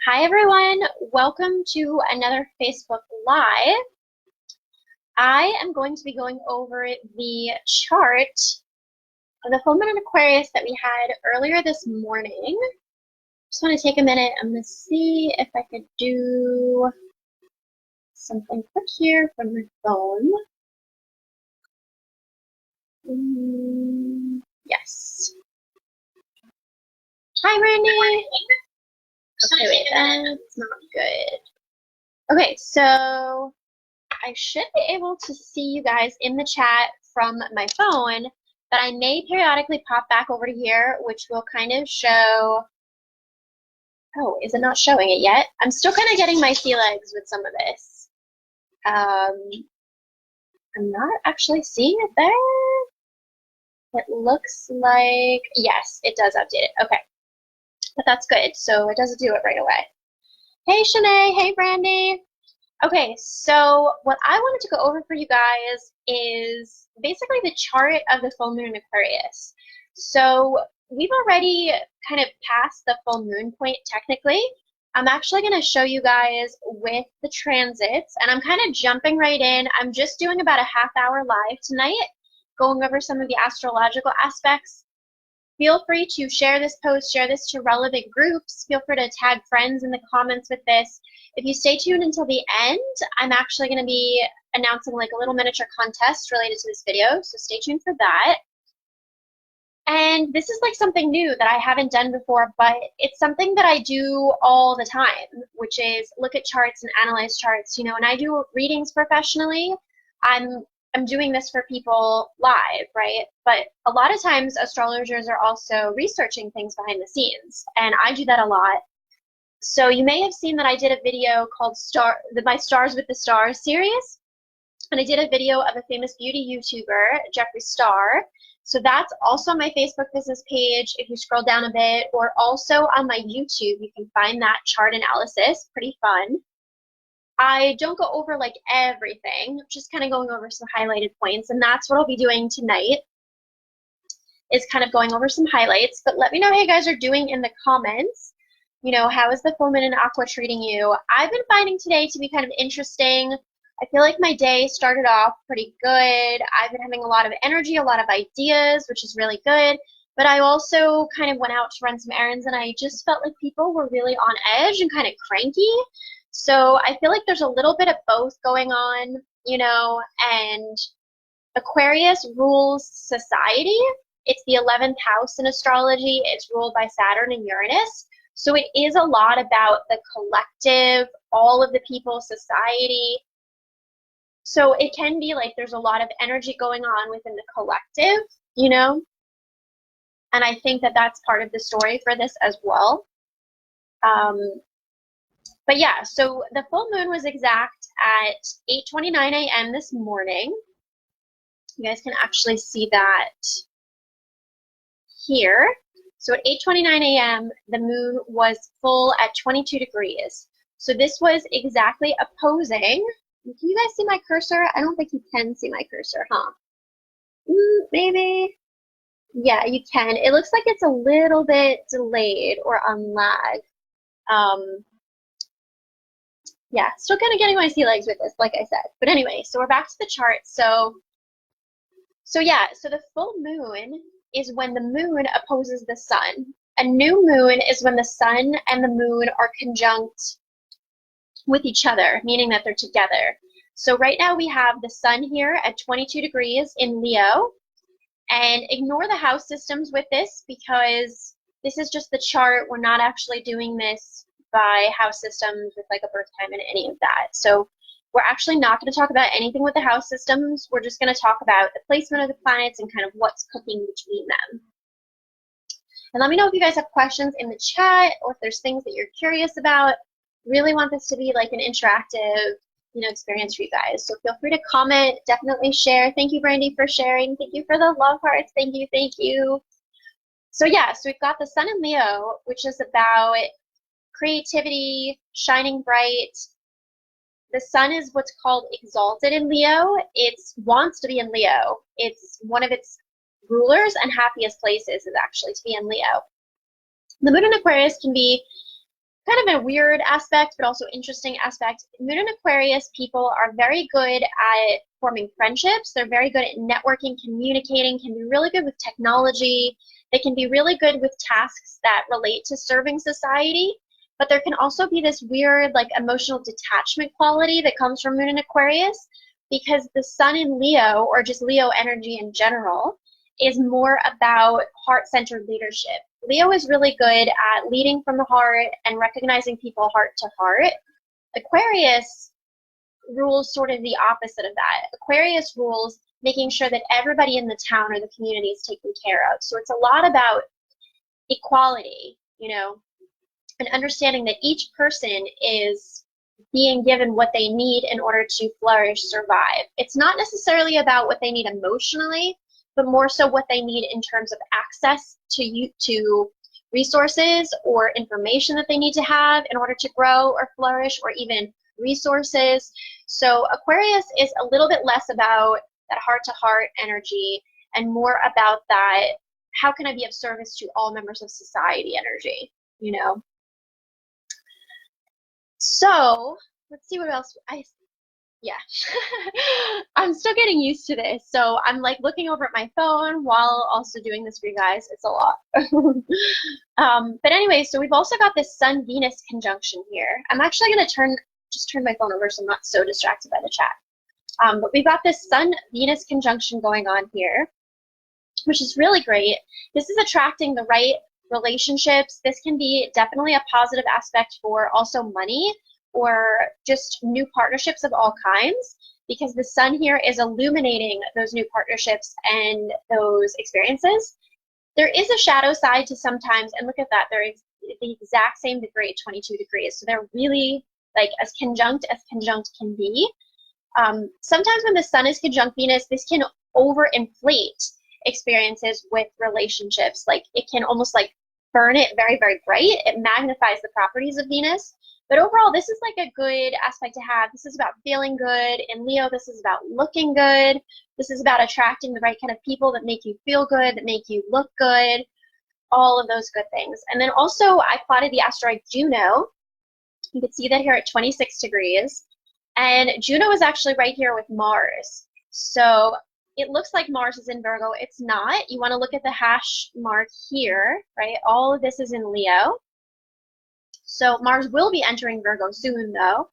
Hi everyone, welcome to another Facebook Live. I am going to be going over the chart of the full moon in Aquarius that we had earlier this morning. Just want to take a minute. I'm going to see if I could do something quick here from my phone. Yes. Hi, Randy. Okay, wait, that's not good. Okay, so I should be able to see you guys in the chat from my phone, but I may periodically pop back over to here, which will kind of show. Oh, is it not showing it yet? I'm still kind of getting my sea legs with some of this. I'm not actually seeing it there. It looks like, yes, it does update it. Okay, but that's good. So it doesn't do it right away. Hey, Shanae. Hey, Brandy. Okay, so what I wanted to go over for you guys is basically the chart of the full moon in Aquarius. So we've already kind of passed the full moon point technically. I'm actually going to show you guys with the transits, and I'm kind of jumping right in. I'm just doing about a half-hour live tonight, going over some of the astrological aspects. Feel free to share this post, share this to relevant groups. Feel free to tag friends in the comments with this. If you stay tuned until the end, I'm actually going to be announcing like a little miniature contest related to this video, so stay tuned for that. And this is like something new that I haven't done before, but it's something that I do all the time, which is look at charts and analyze charts. You know, when I do readings professionally, I'm doing this for people live, right? But a lot of times astrologers are also researching things behind the scenes, and I do that a lot. So you may have seen that I did a video called My Stars with the Stars series, and I did a video of a famous beauty YouTuber, Jeffree Star. So that's also on my Facebook business page if you scroll down a bit, or also on my YouTube. You can find that chart analysis, pretty fun. I don't go over like everything, just kind of going over some highlighted points, and that's what I'll be doing tonight, is kind of going over some highlights. But let me know how you guys are doing in the comments. You know, how is the full moon in Aqua treating you? I've been finding today to be kind of interesting. I feel like my day started off pretty good. I've been having a lot of energy, a lot of ideas, which is really good. But I also kind of went out to run some errands, and I just felt like people were really on edge and kind of cranky. So I feel like there's a little bit of both going on, you know, and Aquarius rules society. It's the 11th house in astrology. It's ruled by Saturn and Uranus. So it is a lot about the collective, all of the people, society. So it can be like there's a lot of energy going on within the collective, you know? And I think that that's part of the story for this as well. But yeah, so the full moon was exact at 8:29 a.m. this morning. You guys can actually see that here. So at 8:29 a.m., the moon was full at 22 degrees. So this was exactly opposing. Can you guys see my cursor? I don't think you can see my cursor, huh? Maybe. Yeah, you can. It looks like it's a little bit delayed or on lag. Yeah, still kind of getting my sea legs with this, like I said. But anyway, so we're back to the chart. So yeah, so the full moon is when the moon opposes the sun. A new moon is when the sun and the moon are conjunct with each other, meaning that they're together. So right now we have the sun here at 22 degrees in Leo. And ignore the house systems with this because this is just the chart. We're not actually doing this by house systems with like a birth time and any of that. So we're actually not going to talk about anything with the house systems. We're just going to talk about the placement of the planets and kind of what's cooking between them. And let me know if you guys have questions in the chat or if there's things that you're curious about. Really want this to be like an interactive, you know, experience for you guys. So feel free to comment, definitely share. Thank you, Brandy, for sharing. Thank you for the love hearts. Thank you, thank you. So yeah, so we've got the sun in Leo, which is about creativity, shining bright. The sun is what's called exalted in Leo. It wants to be in Leo. It's one of its rulers and happiest places is actually to be in Leo. The moon in Aquarius can be kind of a weird aspect, but also interesting aspect. Moon and Aquarius people are very good at forming friendships. They're very good at networking, communicating, can be really good with technology. They can be really good with tasks that relate to serving society. But there can also be this weird, like, emotional detachment quality that comes from Moon and Aquarius, because the Sun in Leo, or just Leo energy in general, is more about heart-centered leadership. Leo is really good at leading from the heart and recognizing people heart to heart. Aquarius rules sort of the opposite of that. Aquarius rules making sure that everybody in the town or the community is taken care of. So it's a lot about equality, you know, and understanding that each person is being given what they need in order to flourish, survive. It's not necessarily about what they need emotionally, but more so what they need in terms of access to resources or information that they need to have in order to grow or flourish, or even resources. So Aquarius is a little bit less about that heart-to-heart energy and more about that, how can I be of service to all members of society energy, you know? So let's see what else. Yeah, I'm still getting used to this. So I'm like looking over at my phone while also doing this for you guys. It's a lot. But anyway, so we've also got this Sun-Venus conjunction here. I'm actually going to just turn my phone over so I'm not so distracted by the chat. But we've got this Sun-Venus conjunction going on here, which is really great. This is attracting the right relationships. This can be definitely a positive aspect for also money or just new partnerships of all kinds, because the Sun here is illuminating those new partnerships and those experiences. There is a shadow side to sometimes, and look at that, they're the exact same degree, 22 degrees. So they're really like as conjunct can be. Sometimes when the Sun is conjunct Venus, this can overinflate experiences with relationships. Like it can almost like burn it very, very bright. It magnifies the properties of Venus. But overall, this is like a good aspect to have. This is about feeling good. In Leo, this is about looking good. This is about attracting the right kind of people that make you feel good, that make you look good, all of those good things. And then also, I plotted the asteroid Juno. You can see that here at 26 degrees. And Juno is actually right here with Mars. So it looks like Mars is in Virgo. It's not. You want to look at the hash mark here, right? All of this is in Leo. So Mars will be entering Virgo soon, though.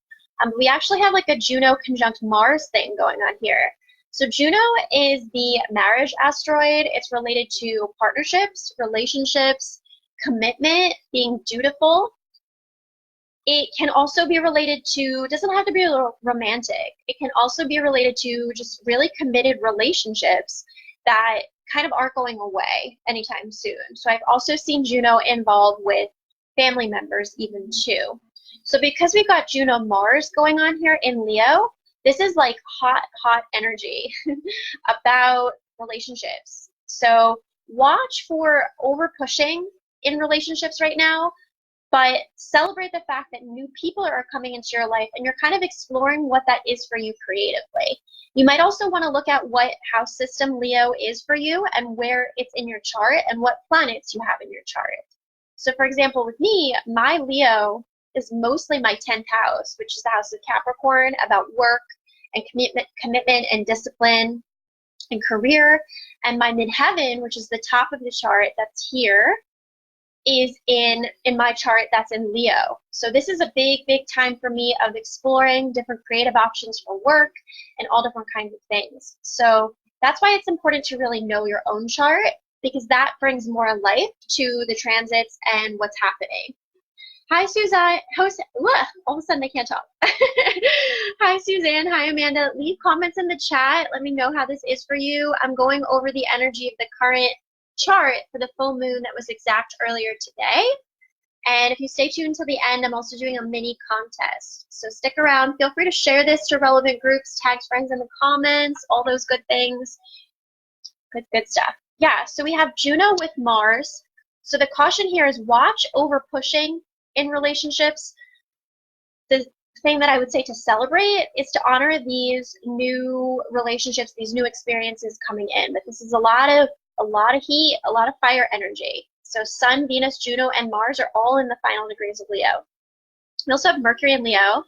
We actually have like a Juno conjunct Mars thing going on here. So Juno is the marriage asteroid. It's related to partnerships, relationships, commitment, being dutiful. It can also be related to, doesn't have to be romantic. It can also be related to just really committed relationships that kind of aren't going away anytime soon. So I've also seen Juno involved with family members even too. So because we've got Juno Mars going on here in Leo, this is like hot, hot energy about relationships. So watch for over pushing in relationships right now, but celebrate the fact that new people are coming into your life and you're kind of exploring what that is for you creatively. You might also want to look at what house system Leo is for you and where it's in your chart and what planets you have in your chart. So for example, with me, my Leo is mostly my 10th house, which is the house of Capricorn, about work and commitment and discipline and career. And my midheaven, which is the top of the chart that's here, is in my chart that's in Leo. So this is a big, big time for me of exploring different creative options for work and all different kinds of things. So that's why it's important to really know your own chart, because that brings more life to the transits and what's happening. Hi, Suzanne. All of a sudden, I can't talk. Hi, Suzanne. Hi, Amanda. Leave comments in the chat. Let me know how this is for you. I'm going over the energy of the current chart for the full moon that was exact earlier today. And if you stay tuned until the end, I'm also doing a mini contest. So stick around. Feel free to share this to relevant groups, tag friends in the comments, all those good things. Good stuff. Yeah, so we have Juno with Mars. So the caution here is watch over pushing in relationships. The thing that I would say to celebrate is to honor these new relationships, these new experiences coming in. But this is a lot of heat, a lot of fire energy. So Sun, Venus, Juno, and Mars are all in the final degrees of Leo. We also have Mercury in Leo,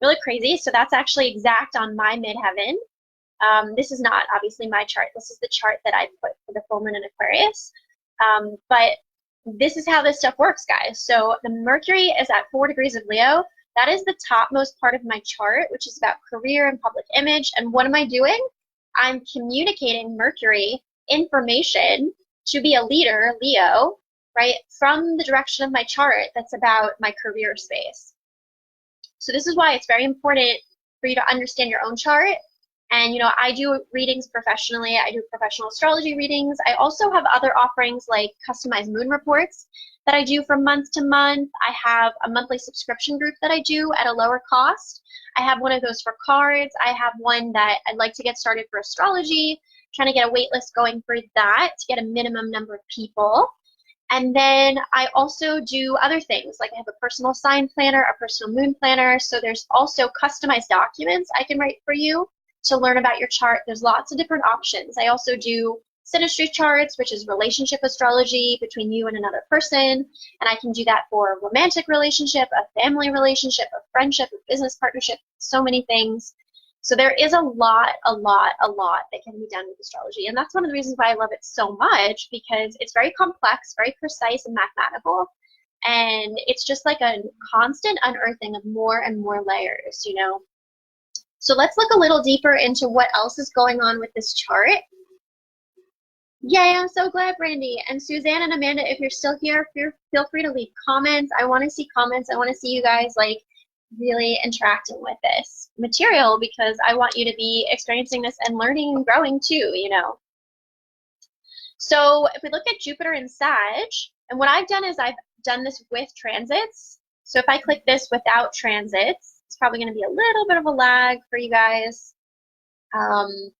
really crazy. So that's actually exact on my midheaven. This is not obviously my chart. This is the chart that I put for the full moon in Aquarius. But this is how this stuff works, guys. So the Mercury is at 4 degrees of Leo. That is the topmost part of my chart, which is about career and public image. And what am I doing? I'm communicating Mercury information to be a leader, Leo, right, from the direction of my chart that's about my career space. So this is why it's very important for you to understand your own chart. And, you know, I do readings professionally. I do professional astrology readings. I also have other offerings like customized moon reports that I do from month to month. I have a monthly subscription group that I do at a lower cost. I have one of those for cards. I have one that I'd like to get started for astrology, trying to get a wait list going for that to get a minimum number of people. And then I also do other things, like I have a personal sign planner, a personal moon planner. So there's also customized documents I can write for you to learn about your chart. There's lots of different options. I also do synastry charts, which is relationship astrology between you and another person. And I can do that for a romantic relationship, a family relationship, a friendship, a business partnership, so many things. So there is a lot that can be done with astrology. And that's one of the reasons why I love it so much, because it's very complex, very precise and mathematical. And it's just like a constant unearthing of more and more layers, you know. So let's look a little deeper into what else is going on with this chart. Yay, I'm so glad, Brandy. And Suzanne and Amanda, if you're still here, feel free to leave comments. I want to see comments. I want to see you guys like really interacting with this material, because I want you to be experiencing this and learning and growing too, you know. So if we look at Jupiter in Sag, and what I've done is I've done this with transits. So if I click this without transits, it's probably going to be a little bit of a lag for you guys. Looks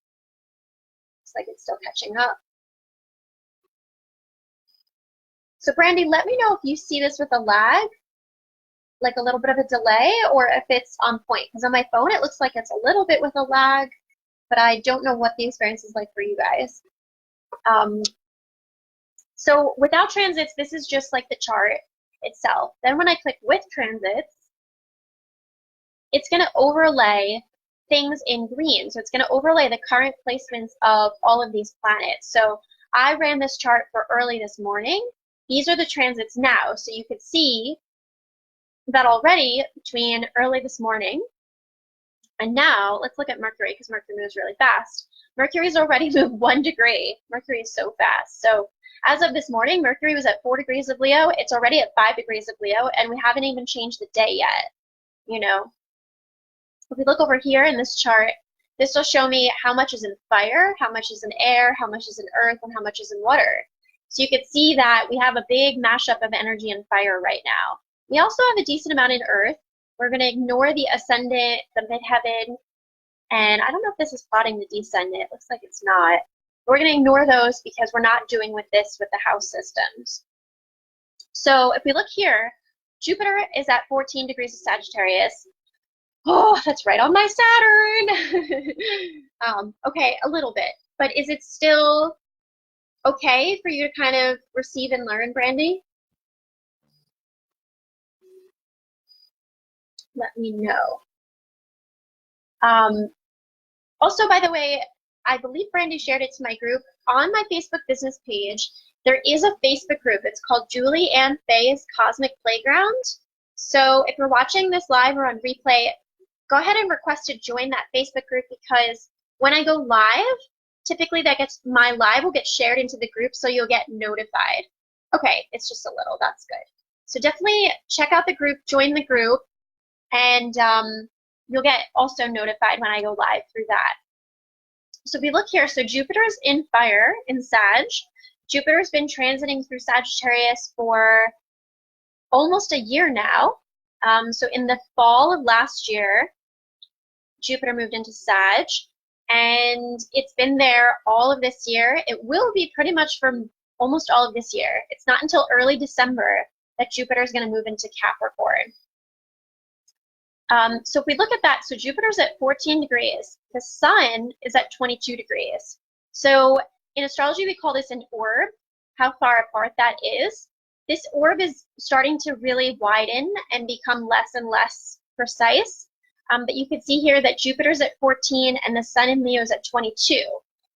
like it's still catching up. So Brandy, let me know if you see this with a lag, like a little bit of a delay, or if it's on point. Because on my phone, it looks like it's a little bit with a lag, but I don't know what the experience is like for you guys. So without transits, this is just like the chart itself. Then when I click with transits, it's going to overlay things in green. So it's going to overlay the current placements of all of these planets. So I ran this chart for early this morning. These are the transits now. So you could see that already between early this morning and now. Let's look at Mercury, because Mercury moves really fast. Mercury's already moved 1 degree. Mercury is so fast. So as of this morning, Mercury was at 4 degrees of Leo. It's already at 5 degrees of Leo, and we haven't even changed the day yet, you know. If we look over here in this chart, this will show me how much is in fire, how much is in air, how much is in earth, and how much is in water. So you can see that we have a big mashup of energy and fire right now. We also have a decent amount in earth. We're going to ignore the ascendant, the midheaven, and I don't know if this is plotting the descendant. It looks like it's not. We're going to ignore those because we're not doing with this with the house systems. So if we look here, Jupiter is at 14 degrees of Sagittarius. Oh, that's right on my Saturn. Okay, a little bit. But is it still okay for you to kind of receive and learn, Brandy? Let me know. Also, by the way, I believe Brandy shared it to my group. On my Facebook business page, there is a Facebook group. It's called Julie Ann Faye's Cosmic Playground. So if you're watching this live or on replay, go ahead and request to join that Facebook group, because when I go live, typically my live will get shared into the group, so you'll get notified. Okay, it's just a little, that's good. So definitely check out the group, join the group, and you'll get also notified when I go live through that. So if we look here, so Jupiter's in fire in Sag. Jupiter's been transiting through Sagittarius for almost a year now. So in the fall of last year, Jupiter moved into Sag, and it's been there all of this year. It will be pretty much for almost all of this year. It's not until early December that Jupiter is going to move into Capricorn. So if we look at that, so Jupiter's at 14 degrees. The sun is at 22 degrees. So in astrology, we call this an orb, how far apart that is. this orb is starting to really widen and become less and less precise. But you can see here that Jupiter's at 14 and the Sun in Leo is at 22.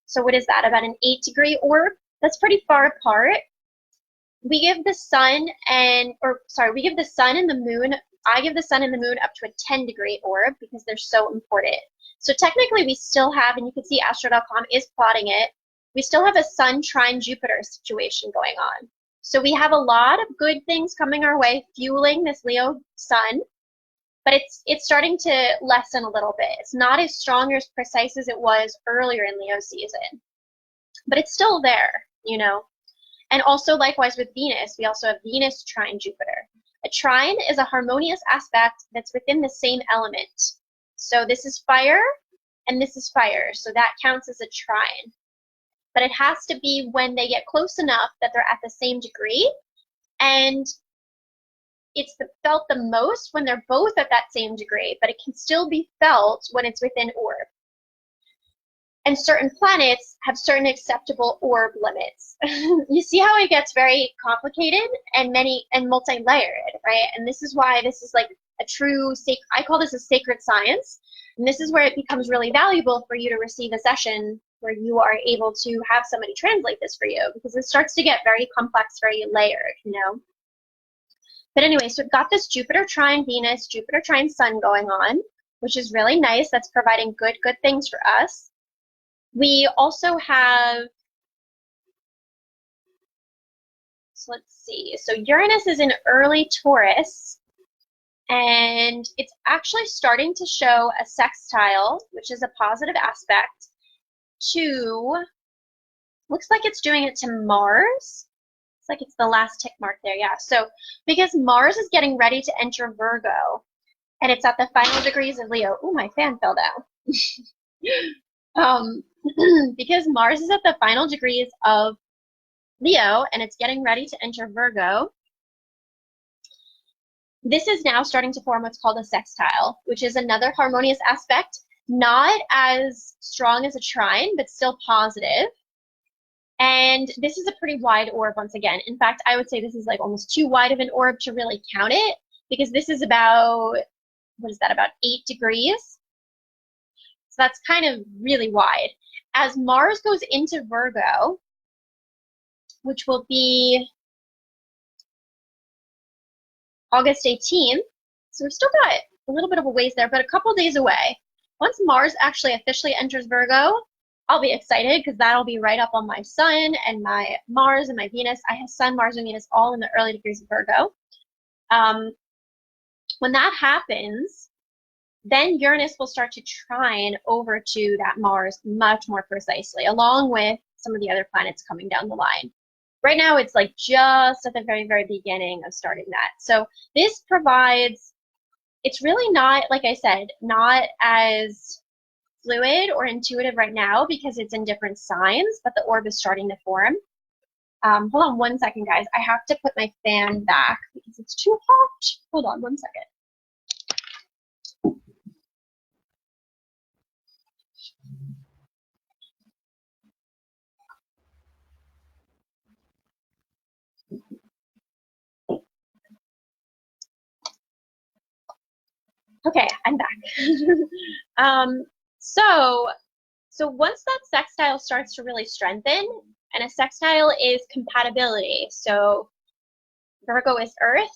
So what is that, about an 8-degree orb? That's pretty far apart. We give the Sun and, we give the Sun and the Moon, I give the Sun and the Moon up to a 10-degree orb because they're so important. So technically we still have, and you can see Astro.com is plotting it, we still have a Sun trine Jupiter situation going on. So we have a lot of good things coming our way, fueling this Leo Sun, but it's starting to lessen a little bit. It's not as strong or as precise as it was earlier in Leo season, but it's still there, you know. And also likewise with Venus, we also have Venus trine Jupiter. A trine is a harmonious aspect that's within the same element. So this is fire and this is fire, so that counts as a trine. But it has to be when they get close enough that they're at the same degree, and it's felt the most when they're both at that same degree, but it can still be felt when it's within orb. And certain planets have certain acceptable orb limits. You see how it gets very complicated and multi-layered, right? And this is why this is like a true, I call this a sacred science. And this is where it becomes really valuable for you to receive a session where you are able to have somebody translate this for you, because it starts to get very complex, very layered, you know? But anyway, so we've got this Jupiter trine Venus, Jupiter trine Sun going on, which is really nice. That's providing good things for us. We also have, so let's see, so Uranus is in early Taurus, and it's actually starting to show a sextile, which is a positive aspect, to, looks like it's doing it to Mars. It's like it's the last tick mark there, yeah. So because Mars is getting ready to enter Virgo, and it's at the final degrees of Leo. Ooh, my fan fell down. Because Mars is at the final degrees of Leo, and it's getting ready to enter Virgo, this is now starting to form what's called a sextile, which is another harmonious aspect, not as strong as a trine, but still positive. And this is a pretty wide orb once again. In fact, I would say this is like almost too wide of an orb to really count it, because this is about, what is that, about 8 degrees? So that's kind of really wide. As Mars goes into Virgo, which will be August 18th, so we've still got a little bit of a ways there, but a couple days away. Once Mars actually officially enters Virgo, I'll be excited because that'll be right up on my Sun and my Mars and my Venus. I have Sun, Mars, and Venus all in the early degrees of Virgo. When that happens, then Uranus will start to trine over to that Mars much more precisely, along with some of the other planets coming down the line. Right now, it's like just at the very, very beginning of starting that. So this provides, it's really not, like I said, not as fluid or intuitive right now because it's in different signs, but the orb is starting to form. Hold on one second, guys. I have to put my fan back because it's too hot. Hold on one second. Okay, I'm back. So once that sextile starts to really strengthen, and a sextile is compatibility. So Virgo is Earth,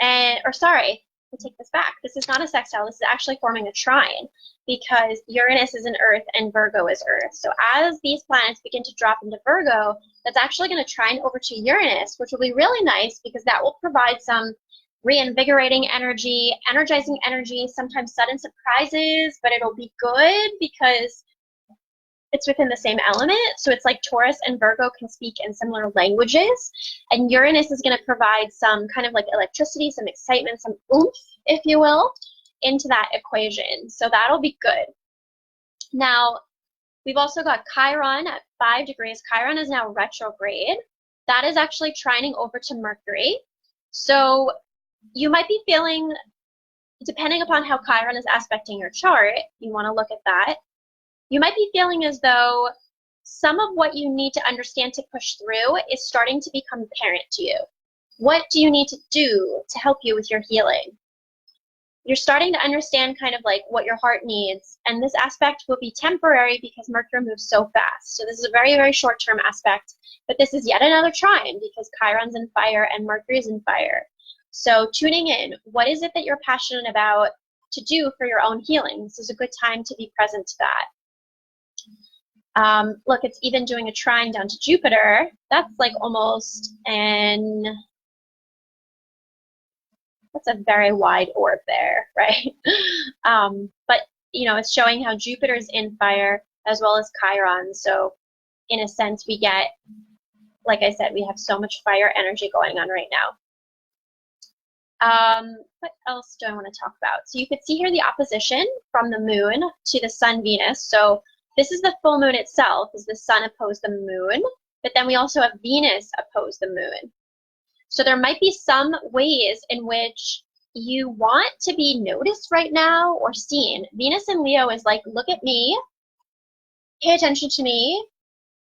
I take this back. This is not a sextile. This is actually forming a trine because Uranus is in Earth and Virgo is Earth. So as these planets begin to drop into Virgo, that's actually going to trine over to Uranus, which will be really nice because that will provide some reinvigorating energy, energizing energy, sometimes sudden surprises, but it'll be good because it's within the same element. So it's like Taurus and Virgo can speak in similar languages, and Uranus is going to provide some kind of like electricity, some excitement, some oomph, if you will, into that equation. So that'll be good. Now, we've also got Chiron at 5 degrees. Chiron is now retrograde. That is actually trining over to Mercury. So you might be feeling, depending upon how Chiron is aspecting your chart, you want to look at that. You might be feeling as though some of what you need to understand to push through is starting to become apparent to you. What do you need to do to help you with your healing? You're starting to understand kind of like what your heart needs, and this aspect will be temporary because Mercury moves so fast. So this is a very, very short-term aspect, but this is yet another trine because Chiron's in fire and Mercury's in fire. So tuning in, what is it that you're passionate about to do for your own healing? This is a good time to be present to that. Look, it's even doing a trine down to Jupiter. That's like almost that's a very wide orb there, right? But, you know, it's showing how Jupiter's in fire as well as Chiron. So in a sense, we get, like I said, we have so much fire energy going on right now. What else do I want to talk about? So you could see here the opposition from the moon to the sun, Venus. So this is the full moon itself, is the sun opposed the moon, but then we also have Venus opposed the moon. So there might be some ways in which you want to be noticed right now or seen. Venus in Leo is like, look at me, pay attention to me.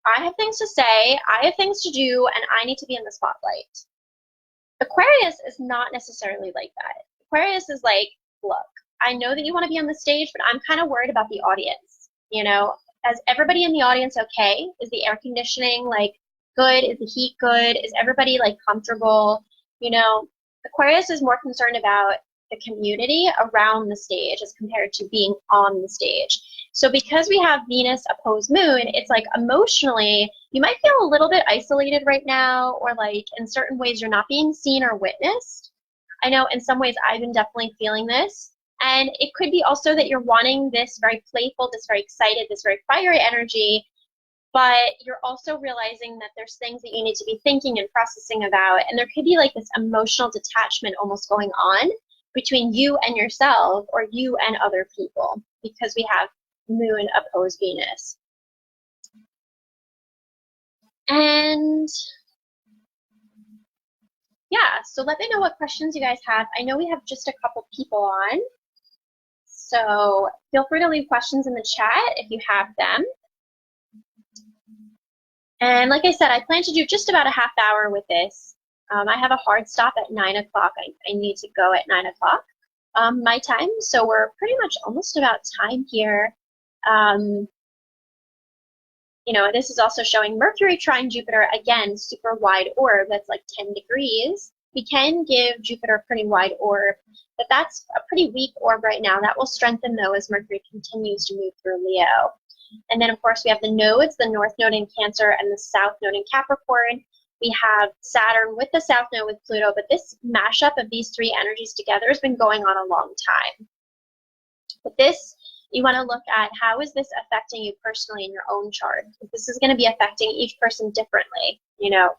I have things to say, I have things to do, and I need to be in the spotlight. Aquarius is not necessarily like that. Aquarius is like, look, I know that you want to be on the stage, but I'm kind of worried about the audience. You know, is everybody in the audience okay? Is the air conditioning like good? Is the heat good? Is everybody like comfortable? You know, Aquarius is more concerned about the community around the stage as compared to being on the stage. So because we have Venus opposed moon, it's like emotionally, you might feel a little bit isolated right now, or like in certain ways you're not being seen or witnessed. I know in some ways I've been definitely feeling this. And it could be also that you're wanting this very playful, this very excited, this very fiery energy, but you're also realizing that there's things that you need to be thinking and processing about. And there could be like this emotional detachment almost going on between you and yourself, or you and other people, because we have moon opposed Venus. And yeah, so let me know what questions you guys have. I know we have just a couple people on, so feel free to leave questions in the chat if you have them. And like I said, I plan to do just about a half hour with this. I have a hard stop at 9 o'clock. I need to go at 9 o'clock my time, so we're pretty much almost about time here. You know, this is also showing Mercury trine Jupiter, again, super wide orb, that's like 10 degrees. We can give Jupiter a pretty wide orb, but that's a pretty weak orb right now. That will strengthen, though, as Mercury continues to move through Leo. And then, of course, we have the nodes, the North Node in Cancer and the South Node in Capricorn. We have Saturn with the South Node with Pluto, but this mashup of these three energies together has been going on a long time. But this, you want to look at how is this affecting you personally in your own chart. This is going to be affecting each person differently, you know.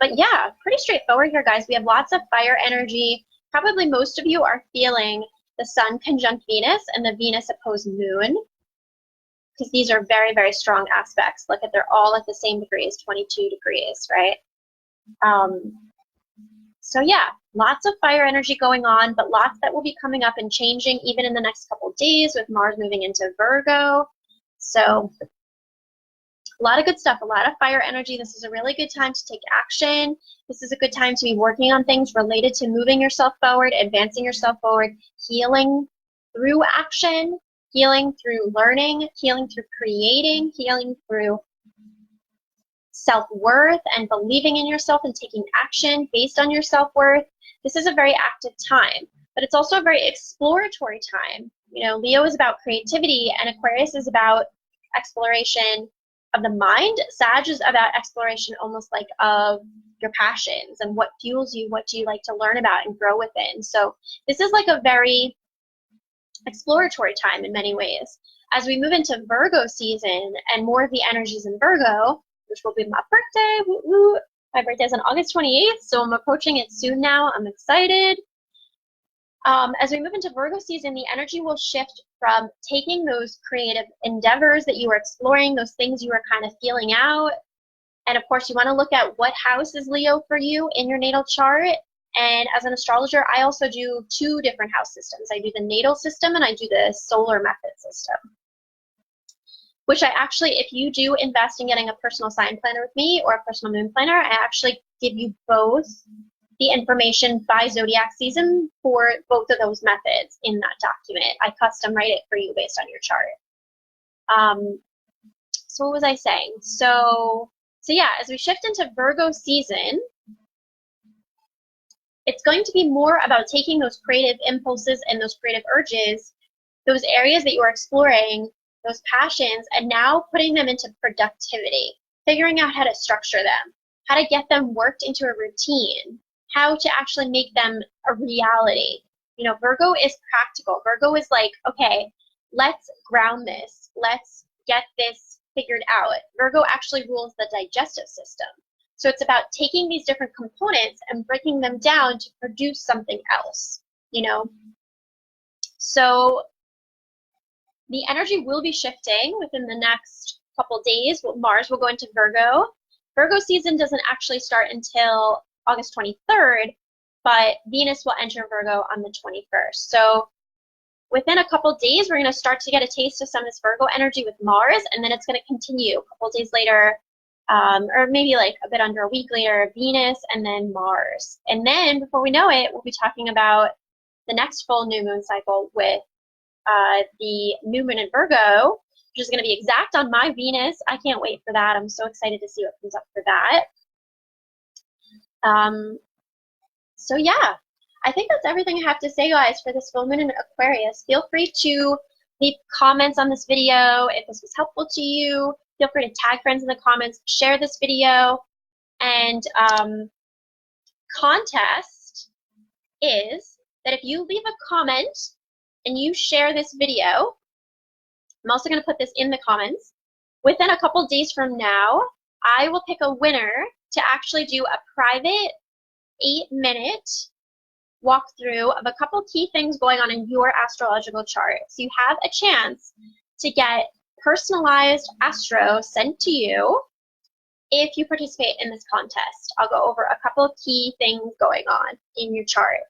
But yeah, pretty straightforward here, guys. We have lots of fire energy. Probably most of you are feeling the Sun conjunct Venus and the Venus opposed Moon, because these are very, very strong aspects. Look at, they're all at the same degrees, 22 degrees, right? So yeah, lots of fire energy going on, but lots that will be coming up and changing even in the next couple of days with Mars moving into Virgo. So a lot of good stuff, a lot of fire energy. This is a really good time to take action. This is a good time to be working on things related to moving yourself forward, advancing yourself forward, healing through action, healing through learning, healing through creating, healing through self-worth and believing in yourself and taking action based on your self-worth. This is a very active time, but it's also a very exploratory time. You know, Leo is about creativity and Aquarius is about exploration of the mind. Sag is about exploration almost like of your passions and what fuels you, what do you like to learn about and grow within. So this is like a very exploratory time in many ways. As we move into Virgo season and more of the energies in Virgo, which will be my birthday, woo woo. My birthday is on August 28th, so I'm approaching it soon now. I'm excited. As we move into Virgo season, the energy will shift from taking those creative endeavors that you are exploring, those things you are kind of feeling out. And of course, you want to look at what house is Leo for you in your natal chart. And as an astrologer, I also do 2 different house systems. I do the natal system and I do the solar method system. which I actually, if you do invest in getting a personal sign planner with me or a personal moon planner, I actually give you both the information by zodiac season for both of those methods in that document. I custom write it for you based on your chart. So what was I saying? So yeah, as we shift into Virgo season, it's going to be more about taking those creative impulses and those creative urges, those areas that you are exploring, those passions, and now putting them into productivity, figuring out how to structure them, how to get them worked into a routine, how to actually make them a reality. You know, Virgo is practical. Virgo is like, okay, let's ground this. Let's get this figured out. Virgo actually rules the digestive system. So it's about taking these different components and breaking them down to produce something else, you know? So the energy will be shifting within the next couple days. Mars will go into Virgo. Virgo season doesn't actually start until August 23rd, but Venus will enter Virgo on the 21st. So within a couple days, we're going to start to get a taste of some of this Virgo energy with Mars, and then it's going to continue a couple days later, or maybe like a bit under a week later, Venus, and then Mars. And then before we know it, we'll be talking about the next full new moon cycle with the new moon in Virgo, which is going to be exact on my Venus. I can't wait for that. I'm so excited to see what comes up for that. So yeah, I think that's everything I have to say, guys, for this full moon in Aquarius. Feel free to leave comments on this video if this was helpful to you. Feel free to tag friends in the comments, share this video, and contest is that if you leave a comment and you share this video, I'm also going to put this in the comments, within a couple days from now, I will pick a winner to actually do a private 8-minute walkthrough of a couple key things going on in your astrological chart. So you have a chance to get personalized Astro sent to you if you participate in this contest. I'll go over a couple of key things going on in your chart,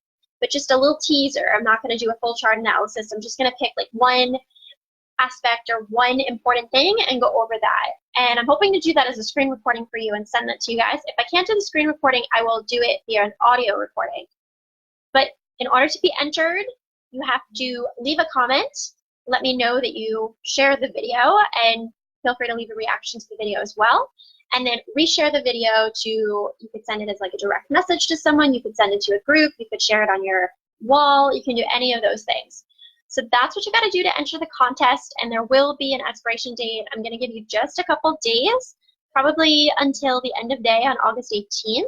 but just a little teaser. I'm not going to do a full chart analysis. I'm just going to pick like one aspect or one important thing and go over that. And I'm hoping to do that as a screen recording for you and send that to you guys. If I can't do the screen recording, I will do it via an audio recording. But in order to be entered, you have to leave a comment, let me know that you share the video, and feel free to leave a reaction to the video as well. And then reshare the video to, you could send it as like a direct message to someone, you could send it to a group, you could share it on your wall, you can do any of those things. So that's what you got to do to enter the contest, and there will be an expiration date. I'm going to give you just a couple days, probably until the end of day on August 18th.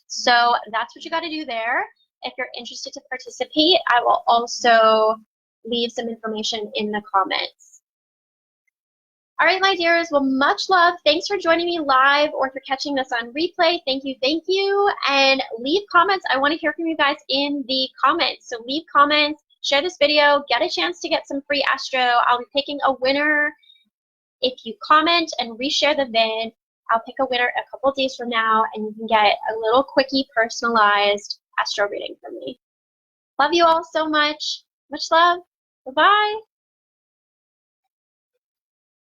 So that's what you got to do there. If you're interested to participate, I will also leave some information in the comments. All right, my dears, well, much love. Thanks for joining me live or for catching this on replay. Thank you. And leave comments. I want to hear from you guys in the comments. So leave comments, share this video, get a chance to get some free Astro. I'll be picking a winner. If you comment and reshare the vid, I'll pick a winner a couple days from now, and you can get a little quickie personalized Astro reading from me. Love you all so much. Much love. Bye-bye.